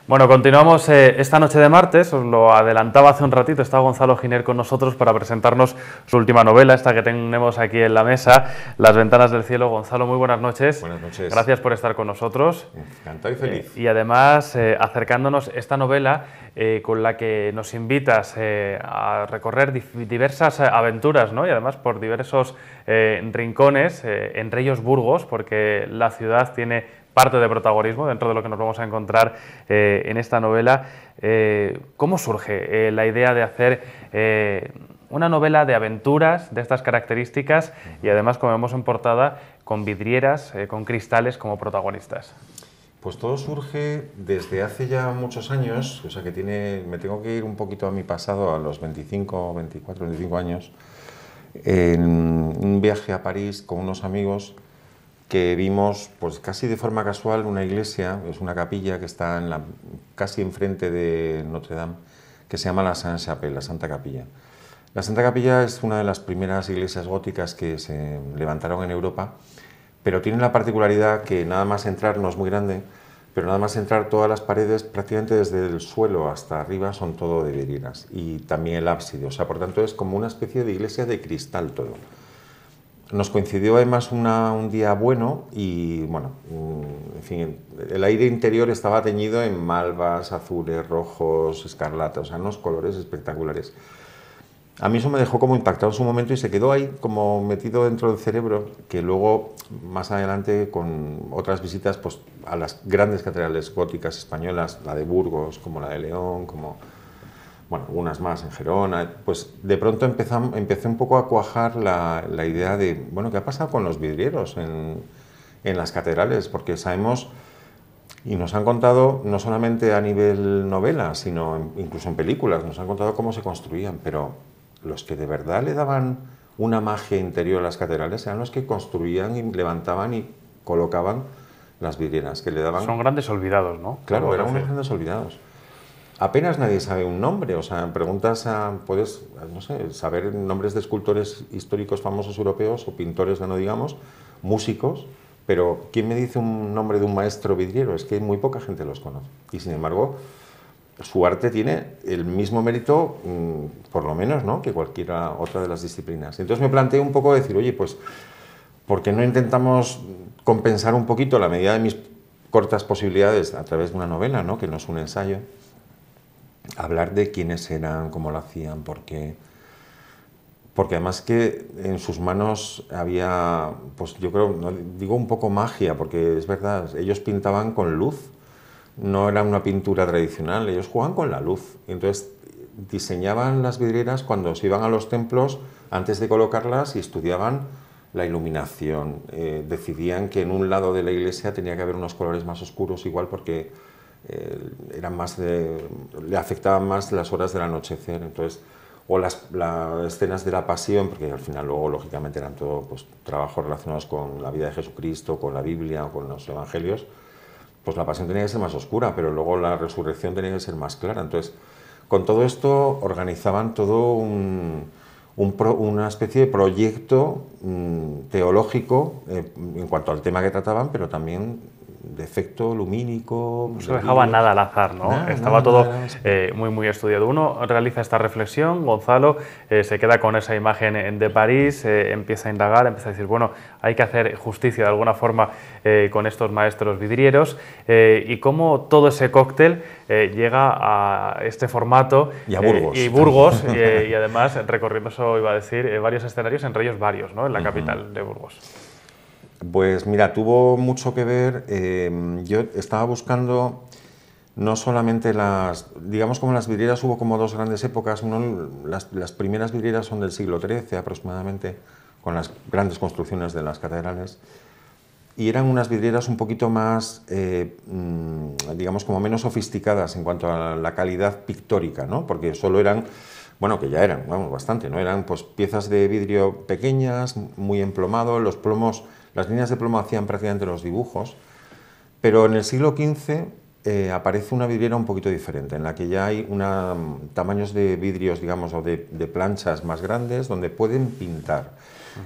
Bueno, continuamos esta noche de martes, os lo adelantaba hace un ratito, está Gonzalo Giner con nosotros para presentarnos su última novela, esta que tenemos aquí en la mesa, Las ventanas del cielo. Gonzalo, muy buenas noches. Buenas noches. Gracias por estar con nosotros. Encantado y feliz. Y además, acercándonos esta novela con la que nos invitas a recorrer diversas aventuras, ¿no? Y además por diversos rincones, entre ellos Burgos, porque la ciudad tiene parte de protagonismo dentro de lo que nos vamos a encontrar en esta novela. ¿Cómo surge la idea de hacer una novela de aventuras de estas características y además, como vemos en portada, con vidrieras, con cristales como protagonistas? Pues todo surge desde hace ya muchos años, o sea que me tengo que ir un poquito a mi pasado, a los 24, 25 años, en un viaje a París con unos amigos que vimos, pues casi de forma casual, una iglesia, es una capilla que está casi enfrente de Notre Dame, que se llama la Sainte-Chapelle, la Santa Capilla. La Santa Capilla es una de las primeras iglesias góticas que se levantaron en Europa, pero tiene la particularidad que nada más entrar, no es muy grande, pero nada más entrar, todas las paredes, prácticamente desde el suelo hasta arriba, son todo de vidrieras, y también el ábside, o sea, por tanto es como una especie de iglesia de cristal todo. Nos coincidió además un día bueno y, bueno, en fin, el aire interior estaba teñido en malvas, azules, rojos, escarlata, o sea, unos colores espectaculares. A mí eso me dejó como impactado en su momento y se quedó ahí como metido dentro del cerebro, que luego, más adelante, con otras visitas pues, a las grandes catedrales góticas españolas, la de Burgos, como la de León, como... bueno, algunas más en Gerona, pues de pronto empecé un poco a cuajar la idea de, bueno, ¿qué ha pasado con los vidrieros en las catedrales? Porque sabemos, y nos han contado, no solamente a nivel novela, sino incluso en películas, nos han contado cómo se construían, pero los que de verdad le daban una magia interior a las catedrales eran los que construían y levantaban y colocaban las vidrieras, que le daban... Son grandes olvidados, ¿no? Claro, eran unos grandes olvidados. Apenas nadie sabe un nombre, o sea, preguntas puedes, no sé, saber nombres de escultores históricos famosos europeos o pintores, no digamos, músicos, pero ¿quién me dice un nombre de un maestro vidriero? Es que muy poca gente los conoce. Y sin embargo, su arte tiene el mismo mérito, por lo menos, ¿no?, que cualquiera otra de las disciplinas. Entonces me planteé un poco decir, oye, pues, ¿por qué no intentamos compensar un poquito la medida de mis cortas posibilidades a través de una novela, ¿no?, que no es un ensayo? Hablar de quiénes eran, cómo lo hacían, porque además que en sus manos había, pues yo creo, no digo un poco magia, porque es verdad, ellos pintaban con luz, no era una pintura tradicional, ellos jugaban con la luz, y entonces diseñaban las vidrieras cuando se iban a los templos antes de colocarlas y estudiaban la iluminación, decidían que en un lado de la iglesia tenía que haber unos colores más oscuros, igual porque le afectaban más las horas del anochecer, entonces, o las escenas de la pasión, porque al final luego lógicamente eran todo pues, trabajos relacionados con la vida de Jesucristo, con la Biblia o con los evangelios, pues la pasión tenía que ser más oscura, pero luego la resurrección tenía que ser más clara. Entonces, con todo esto organizaban todo una especie de proyecto teológico en cuanto al tema que trataban, pero también de efecto lumínico. No se dejaba nada al azar, ¿no? Estaba todo muy estudiado. Uno realiza esta reflexión, Gonzalo se queda con esa imagen de París, empieza a indagar, empieza a decir, bueno, hay que hacer justicia de alguna forma con estos maestros vidrieros y cómo todo ese cóctel llega a este formato y a Burgos. Y Burgos y además recorriendo, eso iba a decir, varios escenarios, entre ellos varios, ¿no?, en la capital de Burgos. Pues mira, tuvo mucho que ver, yo estaba buscando no solamente digamos como las vidrieras hubo como dos grandes épocas, las primeras vidrieras son del siglo XIII aproximadamente, con las grandes construcciones de las catedrales, y eran unas vidrieras un poquito más, digamos como menos sofisticadas en cuanto a la calidad pictórica, ¿no?, porque solo eran, bueno, que ya eran, vamos, bastante, ¿no?, eran pues piezas de vidrio pequeñas, muy emplomado, los plomos... Las líneas de plomo hacían prácticamente los dibujos, pero en el siglo XV aparece una vidriera un poquito diferente, en la que ya hay tamaños de vidrios, digamos, o de planchas más grandes, donde pueden pintar.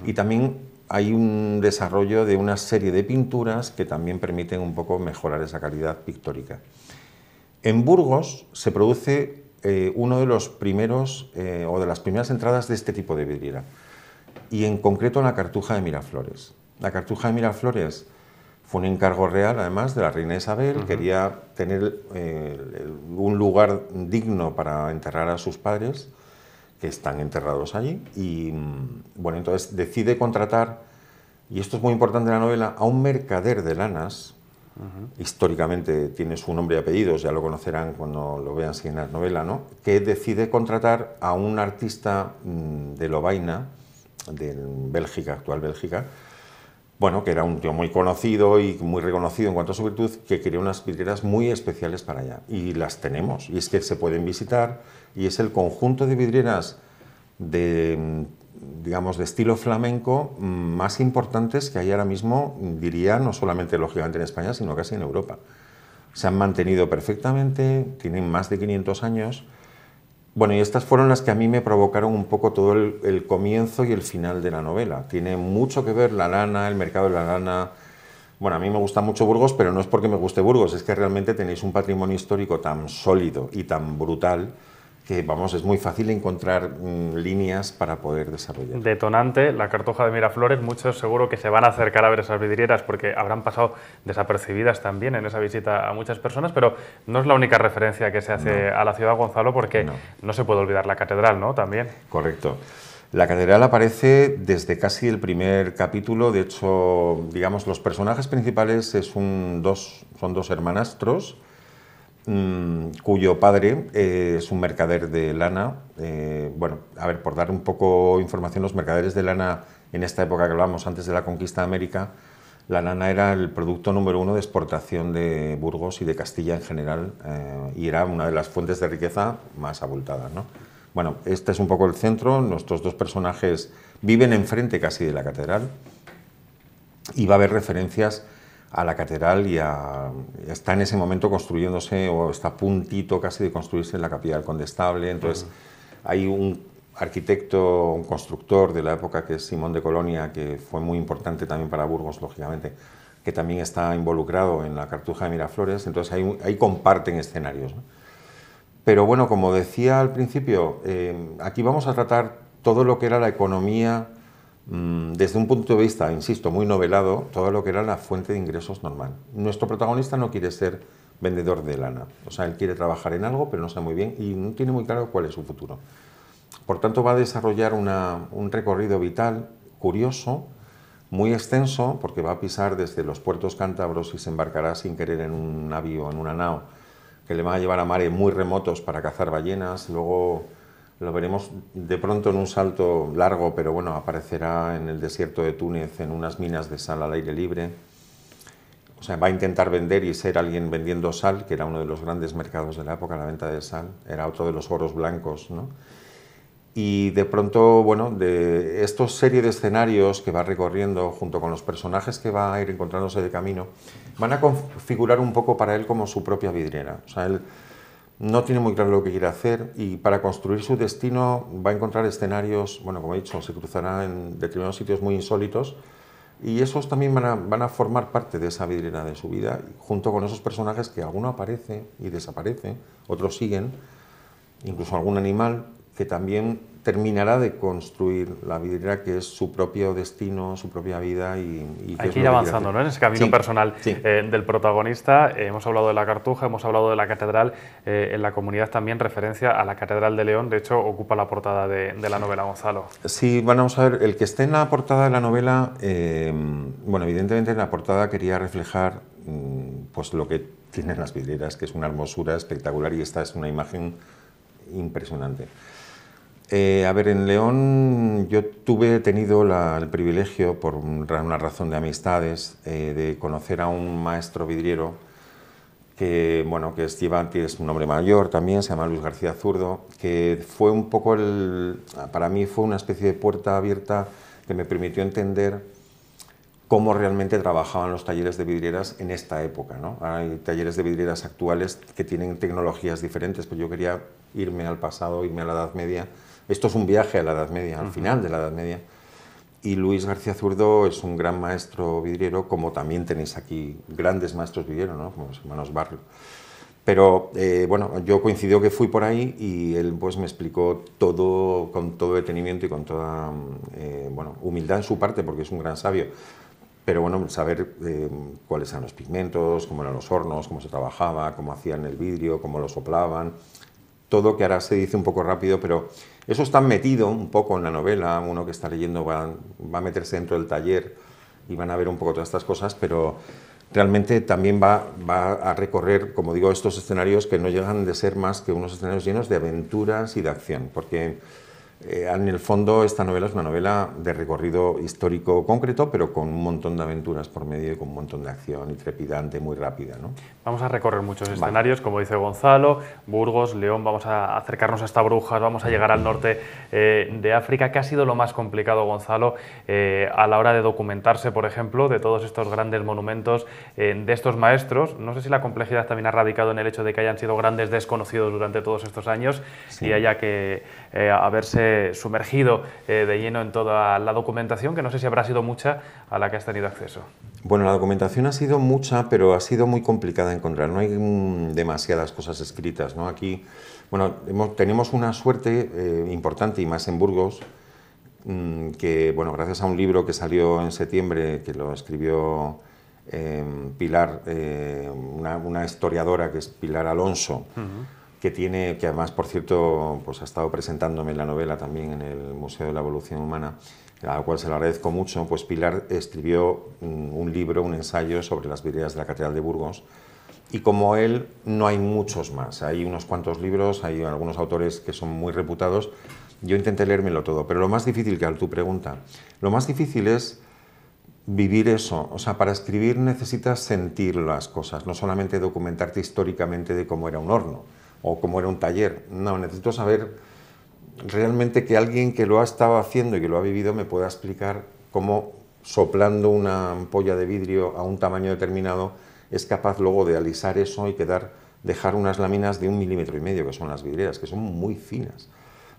Y también hay un desarrollo de una serie de pinturas que también permiten un poco mejorar esa calidad pictórica. En Burgos se produce uno de los primeros o de las primeras entradas de este tipo de vidriera, y en concreto en la Cartuja de Miraflores. La Cartuja de Miraflores fue un encargo real, además, de la reina Isabel. Quería tener un lugar digno para enterrar a sus padres, que están enterrados allí, y bueno, entonces decide contratar, y esto es muy importante en la novela, a un mercader de lanas. Históricamente tiene su nombre y apellidos, ya lo conocerán cuando lo vean en la novela, ¿no? Que decide contratar a un artista de Lovaina, de Bélgica, actual Bélgica, bueno, que era un tío muy conocido y muy reconocido en cuanto a su virtud, que quería unas vidrieras muy especiales para allá. Y las tenemos, y es que se pueden visitar, y es el conjunto de vidrieras de, digamos, de estilo flamenco más importantes que hay ahora mismo, diría, no solamente lógicamente en España, sino casi en Europa. Se han mantenido perfectamente, tienen más de 500 años. Bueno, y estas fueron las que a mí me provocaron un poco todo el comienzo y el final de la novela. Tiene mucho que ver la lana, el mercado de la lana. Bueno, a mí me gusta mucho Burgos, pero no es porque me guste Burgos, es que realmente tenéis un patrimonio histórico tan sólido y tan brutal que, vamos, es muy fácil encontrar líneas para poder desarrollar. Detonante, la Cartuja de Miraflores, muchos seguro que se van a acercar a ver esas vidrieras porque habrán pasado desapercibidas también en esa visita a muchas personas, pero no es la única referencia que se hace a la ciudad, Gonzalo, porque no se puede olvidar la catedral, ¿no? También. Correcto. La catedral aparece desde casi el primer capítulo. De hecho, digamos, los personajes principales son dos hermanastros, cuyo padre es un mercader de lana. Bueno, a ver, por dar un poco información, los mercaderes de lana en esta época que hablábamos antes de la conquista de América, la lana era el producto número 1 de exportación de Burgos y de Castilla en general, y era una de las fuentes de riqueza más abultadas, ¿no? Bueno, este es un poco el centro. Nuestros dos personajes viven enfrente casi de la catedral, y va a haber referencias a la catedral y está en ese momento construyéndose, o está a puntito casi de construirse, la capilla del Condestable. Entonces hay un arquitecto, un constructor de la época, que es Simón de Colonia, que fue muy importante también para Burgos, lógicamente, que también está involucrado en la Cartuja de Miraflores. Entonces ahí comparten escenarios, ¿no? Pero bueno, como decía al principio, aquí vamos a tratar todo lo que era la economía desde un punto de vista, insisto, muy novelado, todo lo que era la fuente de ingresos normal. Nuestro protagonista no quiere ser vendedor de lana, o sea, él quiere trabajar en algo, pero no sabe muy bien y no tiene muy claro cuál es su futuro. Por tanto, va a desarrollar un recorrido vital curioso, muy extenso, porque va a pisar desde los puertos cántabros y se embarcará sin querer en un navío, en una nao, que le van a llevar a mares muy remotos para cazar ballenas. Luego lo veremos de pronto en un salto largo, pero bueno, aparecerá en el desierto de Túnez, en unas minas de sal al aire libre. O sea, va a intentar vender y ser alguien vendiendo sal, que era uno de los grandes mercados de la época, la venta de sal. Era otro de los oros blancos, ¿no? Y de pronto, bueno, de estos serie de escenarios que va recorriendo junto con los personajes que va a ir encontrándose de camino, van a configurar un poco para él como su propia vidriera. O sea, él no tiene muy claro lo que quiere hacer, y para construir su destino va a encontrar escenarios, bueno, como he dicho, se cruzará en determinados sitios muy insólitos, y esos también van a formar parte de esa vidriera de su vida, junto con esos personajes que alguno aparece y desaparece, otros siguen, incluso algún animal que también terminará de construir la vidriera, que es su propio destino, su propia vida. Hay que ir avanzando, ¿no?, en ese camino personal del protagonista. Hemos hablado de la Cartuja, hemos hablado de la catedral. En la comunidad también referencia a la Catedral de León, de hecho ocupa la portada de la novela, Gonzalo. Sí, vamos a ver, el que esté en la portada de la novela, bueno, evidentemente en la portada quería reflejar pues lo que tienen las vidrieras, que es una hermosura espectacular, y esta es una imagen impresionante. A ver, en León yo he tenido el privilegio, por una razón de amistades, de conocer a un maestro vidriero que, bueno, es un hombre mayor también, se llama Luis García Zurdo, que fue un poco para mí fue una especie de puerta abierta que me permitió entender cómo realmente trabajaban los talleres de vidrieras en esta época, ¿no? Hay talleres de vidrieras actuales que tienen tecnologías diferentes, pero yo quería irme al pasado, irme a la Edad Media. Esto es un viaje a la Edad Media, al final de la Edad Media. Y Luis García Zurdo es un gran maestro vidriero, como también tenéis aquí grandes maestros vidrieros, ¿no?, como los hermanos Barrio. Pero bueno, yo coincidió que fui por ahí y él pues me explicó todo con todo detenimiento y con toda bueno, humildad en su parte, porque es un gran sabio. Pero bueno, saber cuáles eran los pigmentos, cómo eran los hornos, cómo se trabajaba, cómo hacían el vidrio, cómo lo soplaban, todo que ahora se dice un poco rápido, pero eso está metido un poco en la novela. Uno que está leyendo va a meterse dentro del taller y van a ver un poco todas estas cosas, pero realmente también va a recorrer, como digo, estos escenarios que no llegan de ser más que unos escenarios llenos de aventuras y de acción, porque en el fondo esta novela es una novela de recorrido histórico concreto, pero con un montón de aventuras por medio y con un montón de acción y trepidante, muy rápida, ¿no? Vamos a recorrer muchos escenarios, como dice Gonzalo, Burgos, León, vamos a acercarnos hasta Brujas, vamos a llegar al norte de África. ¿Qué ha sido lo más complicado, Gonzalo, a la hora de documentarse, por ejemplo, de todos estos grandes monumentos, de estos maestros? No sé si la complejidad también ha radicado en el hecho de que hayan sido grandes desconocidos durante todos estos años, sí, y haya que haberse sumergido de lleno en toda la documentación, que no sé si habrá sido mucha a la que has tenido acceso. Bueno, la documentación ha sido mucha, pero ha sido muy complicada de encontrar. No hay demasiadas cosas escritas, ¿no? Aquí, bueno, tenemos una suerte importante, y más en Burgos, que, bueno, gracias a un libro que salió en septiembre, que lo escribió Pilar, una historiadora que es Pilar Alonso, que además, por cierto, pues ha estado presentándome la novela también en el Museo de la Evolución Humana, a la cual se lo agradezco mucho. Pues Pilar escribió un libro, un ensayo sobre las vidrieras de la Catedral de Burgos, y como él no hay muchos más, hay unos cuantos libros, hay algunos autores que son muy reputados. Yo intenté leérmelo todo, pero lo más difícil, que a tu pregunta, lo más difícil es vivir eso. O sea, para escribir necesitas sentir las cosas, no solamente documentarte históricamente de cómo era un horno o cómo era un taller. No, necesito saber realmente que alguien que lo ha estado haciendo y que lo ha vivido me pueda explicar cómo, soplando una ampolla de vidrio a un tamaño determinado, es capaz luego de alisar eso y dejar unas láminas de 1,5 milímetros, que son las vidrieras, que son muy finas.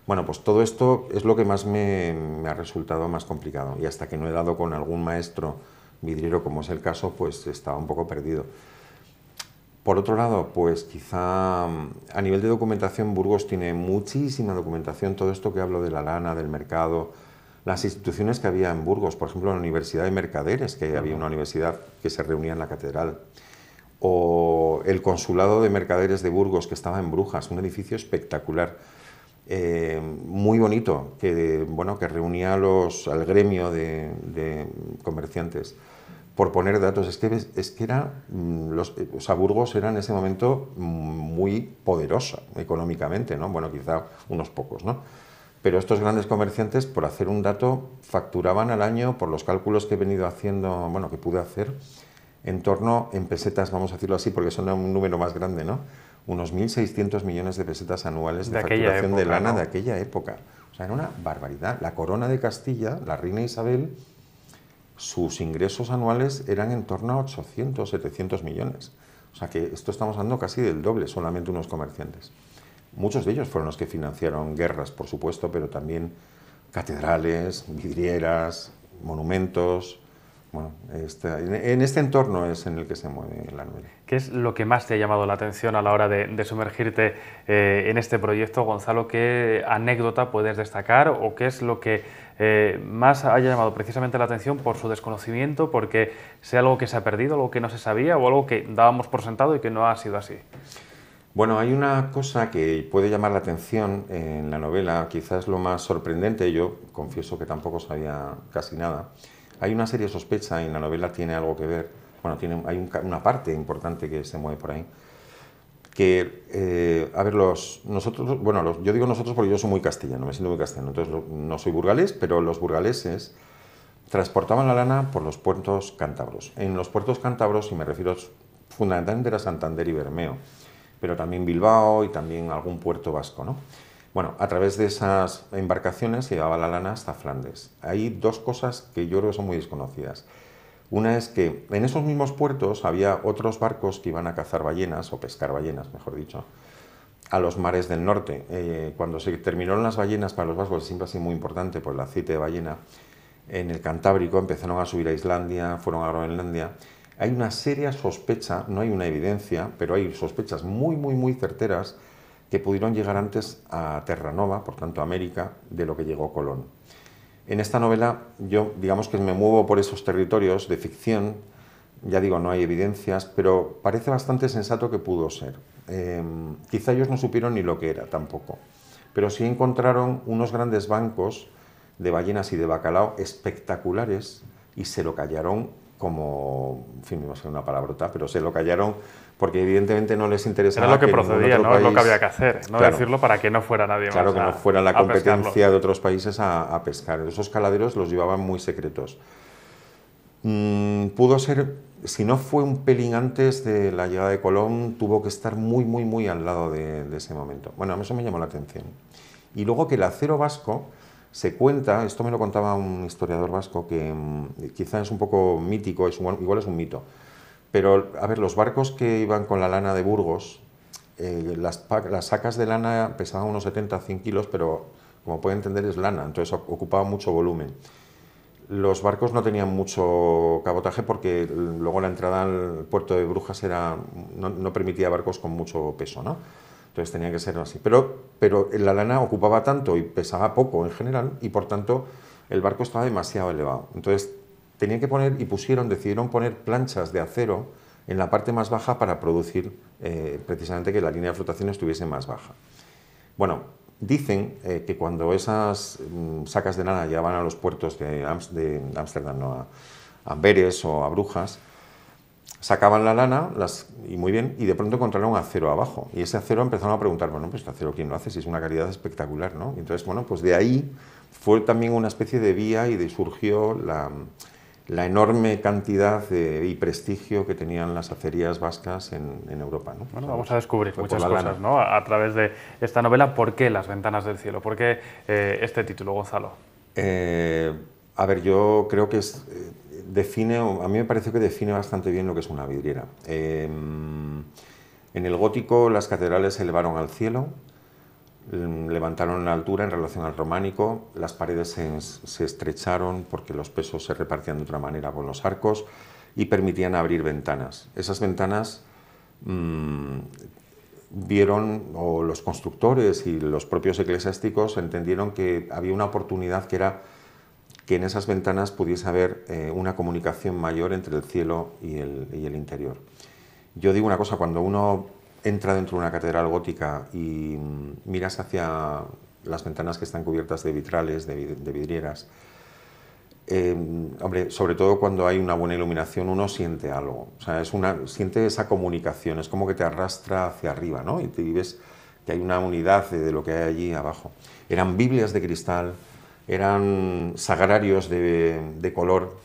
Bueno, pues todo esto es lo que más me ha resultado más complicado, y hasta que no he dado con algún maestro vidriero, como es el caso, pues estaba un poco perdido. Por otro lado, pues quizá a nivel de documentación, Burgos tiene muchísima documentación. Todo esto que hablo de la lana, del mercado, las instituciones que había en Burgos, por ejemplo, la Universidad de Mercaderes, que había una universidad que se reunía en la catedral, o el Consulado de Mercaderes de Burgos, que estaba en Brujas, un edificio espectacular, muy bonito, que, bueno, que reunía al gremio de comerciantes. Por poner datos, es que era, o sea, Burgos era en ese momento muy poderosa económicamente, ¿no? Bueno, quizá unos pocos, ¿no? Pero estos grandes comerciantes, por hacer un dato, facturaban al año, por los cálculos que he venido haciendo, bueno, que pude hacer, en torno, en pesetas, vamos a decirlo así, porque son un número más grande, ¿no? Unos 1.600 millones de pesetas anuales de facturación de lana, ¿no?, de aquella época. O sea, era una barbaridad. La corona de Castilla, la reina Isabel, sus ingresos anuales eran en torno a 800, 700 millones. O sea que esto estamos hablando casi del doble, solamente unos comerciantes. Muchos de ellos fueron los que financiaron guerras, por supuesto, pero también catedrales, vidrieras, monumentos. Bueno, en este entorno es en el que se mueve la novela. ¿Qué es lo que más te ha llamado la atención a la hora de sumergirte en este proyecto, Gonzalo? ¿Qué anécdota puedes destacar o qué es lo que más haya llamado precisamente la atención por su desconocimiento, porque sea algo que se ha perdido, algo que no se sabía o algo que dábamos por sentado y que no ha sido así? Bueno, hay una cosa que puede llamar la atención en la novela, quizás lo más sorprendente. Yo confieso que tampoco sabía casi nada. Hay una seria sospecha, y en la novela tiene algo que ver, bueno, hay una parte importante que se mueve por ahí, que, a ver, nosotros, bueno, yo digo nosotros porque yo soy muy castellano, me siento muy castellano, entonces no soy burgalés, pero los burgaleses transportaban la lana por los puertos cántabros. En los puertos cántabros, y me refiero fundamentalmente a Santander y Bermeo, pero también Bilbao y también algún puerto vasco, ¿no? Bueno, a través de esas embarcaciones se llevaba la lana hasta Flandes. Hay dos cosas que yo creo que son muy desconocidas. Una es que en esos mismos puertos había otros barcos que iban a cazar ballenas, o pescar ballenas, mejor dicho, a los mares del norte. Cuando se terminaron las ballenas para los vascos, siempre ha sido muy importante por el aceite de ballena, en el Cantábrico empezaron a subir a Islandia, fueron a Groenlandia. hay una seria sospecha, no hay una evidencia, pero hay sospechas muy, muy, muy certeras que pudieron llegar antes a Terranova, por tanto a América, de lo que llegó Colón. En esta novela yo, digamos que me muevo por esos territorios de ficción, ya digo, no hay evidencias, pero parece bastante sensato que pudo ser. Quizá ellos no supieron ni lo que era tampoco, pero sí encontraron unos grandes bancos de ballenas y de bacalao espectaculares y se lo callaron como, en fin, no sé una palabrota, pero se lo callaron porque evidentemente no les interesaba. Era lo que ningún procedía, otro ¿no? país, Es lo que había que hacer, no claro, decirlo para que no fuera nadie más. Claro, que no fuera la a pescarlo. competencia de otros países a pescar. Esos caladeros los llevaban muy secretos. Pudo ser, si no fue un pelín antes de la llegada de Colón, tuvo que estar muy, muy, muy al lado de ese momento. Bueno, a mí eso me llamó la atención. Y luego que el acero vasco se cuenta, esto me lo contaba un historiador vasco que quizá es un poco mítico, igual es un mito, pero a ver, los barcos que iban con la lana de Burgos, las sacas de lana pesaban unos 70-100 kilos, pero como puede entender es lana, entonces ocupaba mucho volumen. Los barcos no tenían mucho cabotaje porque luego la entrada al puerto de Brujas no permitía barcos con mucho peso, ¿no? Entonces tenía que ser así. Pero la lana ocupaba tanto y pesaba poco en general y por tanto el barco estaba demasiado elevado. Entonces tenían que poner decidieron poner planchas de acero en la parte más baja para producir precisamente que la línea de flotación estuviese más baja. Bueno, dicen que cuando esas sacas de lana llegaban a los puertos de Ámsterdam, ¿no? a Amberes o a Brujas, sacaban la lana, y muy bien, y de pronto encontraron acero abajo. Y ese acero empezaron a preguntar, bueno, pues este acero, ¿quién lo hace? Si es una calidad espectacular, ¿no? Y entonces, bueno, pues de ahí fue también una especie de vía y surgió la enorme cantidad y prestigio que tenían las acerías vascas en Europa, ¿no? Bueno, vamos a descubrir muchas cosas, ¿no? A través de esta novela. ¿Por qué Las ventanas del cielo? ¿Por qué este título, Gonzalo? A ver, yo creo que a mí me parece que define bastante bien lo que es una vidriera. En el gótico las catedrales se elevaron al cielo, levantaron la altura en relación al románico, las paredes se estrecharon porque los pesos se repartían de otra manera con los arcos y permitían abrir ventanas. Esas ventanas vieron, o los constructores y los propios eclesiásticos entendieron que había una oportunidad que era que en esas ventanas pudiese haber una comunicación mayor entre el cielo y el interior. Yo digo una cosa, cuando uno entra dentro de una catedral gótica y miras hacia las ventanas que están cubiertas de vitrales, de vidrieras, hombre, sobre todo cuando hay una buena iluminación, uno siente algo, o sea, siente esa comunicación, es como que te arrastra hacia arriba, ¿no? Y ves que hay una unidad de lo que hay allí abajo. Eran Biblias de cristal, eran sagrarios de color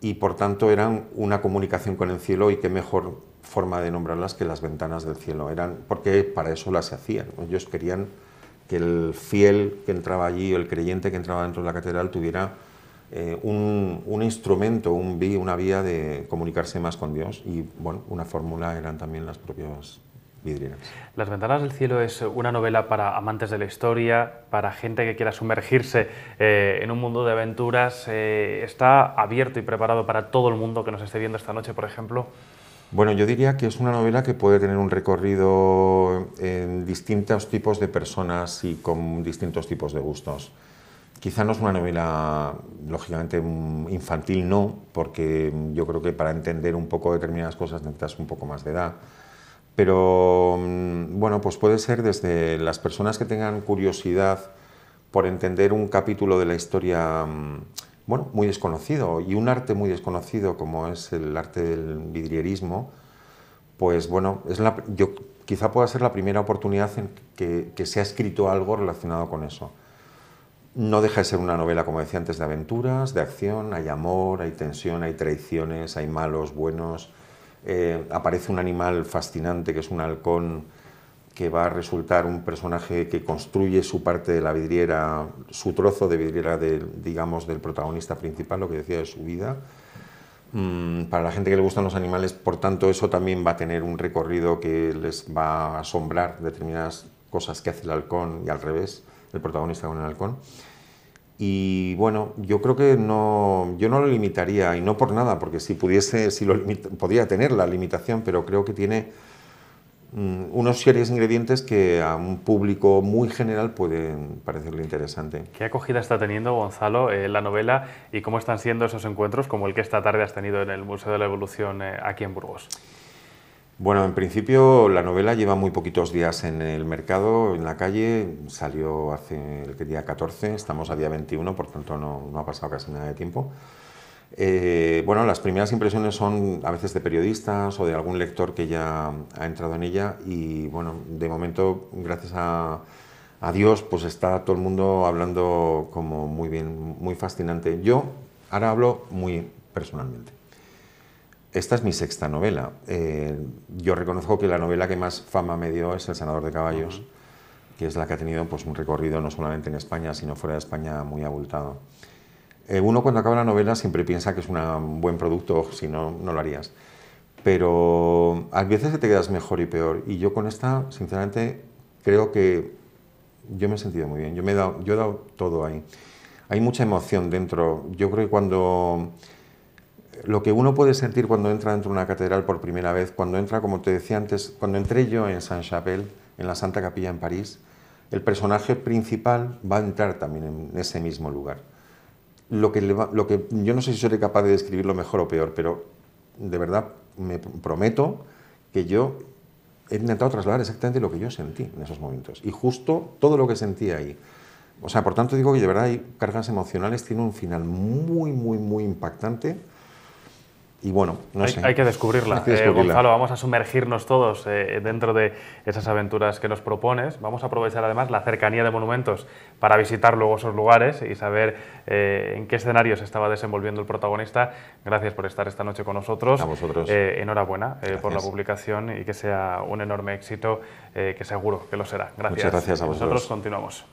y por tanto eran una comunicación con el cielo, y qué mejor forma de nombrarlas que las ventanas del cielo, porque para eso las hacían, ¿no? Ellos querían que el fiel que entraba allí o el creyente que entraba dentro de la catedral tuviera un instrumento, una vía de comunicarse más con Dios, y bueno, una fórmula eran también las propias vidrieras. Las ventanas del cielo es una novela para amantes de la historia, para gente que quiera sumergirse en un mundo de aventuras. ¿Está abierto y preparado para todo el mundo que nos esté viendo esta noche, por ejemplo? Bueno, yo diría que es una novela que puede tener un recorrido en distintos tipos de personas y con distintos tipos de gustos. Quizá no es una novela, lógicamente, infantil, no, porque yo creo que para entender un poco determinadas cosas necesitas un poco más de edad. Pero, bueno, pues puede ser desde las personas que tengan curiosidad por entender un capítulo de la historia, bueno, muy desconocido, y un arte muy desconocido como es el arte del vidrierismo, pues bueno, quizá pueda ser la primera oportunidad en que se ha escrito algo relacionado con eso. No deja de ser una novela, como decía antes, de aventuras, de acción, hay amor, hay tensión, hay traiciones, hay malos, buenos. Aparece un animal fascinante que es un halcón, que va a resultar un personaje que construye su parte de la vidriera, su trozo de vidriera digamos, del protagonista principal, lo que decía de su vida. Para la gente que le gustan los animales, por tanto, eso también va a tener un recorrido que les va a asombrar, determinadas cosas que hace el halcón y al revés, el protagonista con el halcón. Y bueno, yo creo que yo no lo limitaría, y no por nada, porque si pudiese, podría tener la limitación, pero creo que tiene unos serios ingredientes que a un público muy general pueden parecerle interesante. ¿Qué acogida está teniendo, Gonzalo, la novela, y cómo están siendo esos encuentros como el que esta tarde has tenido en el Museo de la Evolución aquí en Burgos? Bueno, en principio la novela lleva muy poquitos días en el mercado, en la calle, salió hace el día 14, estamos a día 21, por tanto no ha pasado casi nada de tiempo. Bueno, las primeras impresiones son a veces de periodistas o de algún lector que ya ha entrado en ella y bueno, de momento, gracias a Dios, pues está todo el mundo hablando como muy bien, muy fascinante. Yo ahora hablo muy personalmente. Esta es mi sexta novela. Yo reconozco que la novela que más fama me dio es El sanador de caballos, que es la que ha tenido pues, un recorrido no solamente en España, sino fuera de España muy abultado. Uno cuando acaba la novela siempre piensa que es un buen producto, si no, no lo harías. Pero a veces te quedas mejor y peor. Y yo con esta, sinceramente, creo que yo me he sentido muy bien. Yo he dado todo ahí. Hay mucha emoción dentro. Yo creo que cuando... Lo que uno puede sentir cuando entra dentro de una catedral por primera vez, cuando entra, como te decía antes, cuando entré yo en Saint-Chapelle, en la Santa Capilla en París, el personaje principal va a entrar también en ese mismo lugar. Lo que yo no sé si seré capaz de describirlo mejor o peor, pero de verdad me prometo que yo he intentado trasladar exactamente lo que yo sentí en esos momentos y justo todo lo que sentí ahí. O sea, por tanto digo que de verdad hay cargas emocionales, tiene un final muy impactante. Y bueno, no sé. Hay que descubrirla. Gonzalo, vamos a sumergirnos todos dentro de esas aventuras que nos propones. Vamos a aprovechar además la cercanía de Monumentos para visitar luego esos lugares y saber en qué escenarios se estaba desenvolviendo el protagonista. Gracias por estar esta noche con nosotros. A vosotros. Enhorabuena por la publicación y que sea un enorme éxito, que seguro que lo será. Gracias. Muchas gracias a vosotros. Nosotros continuamos.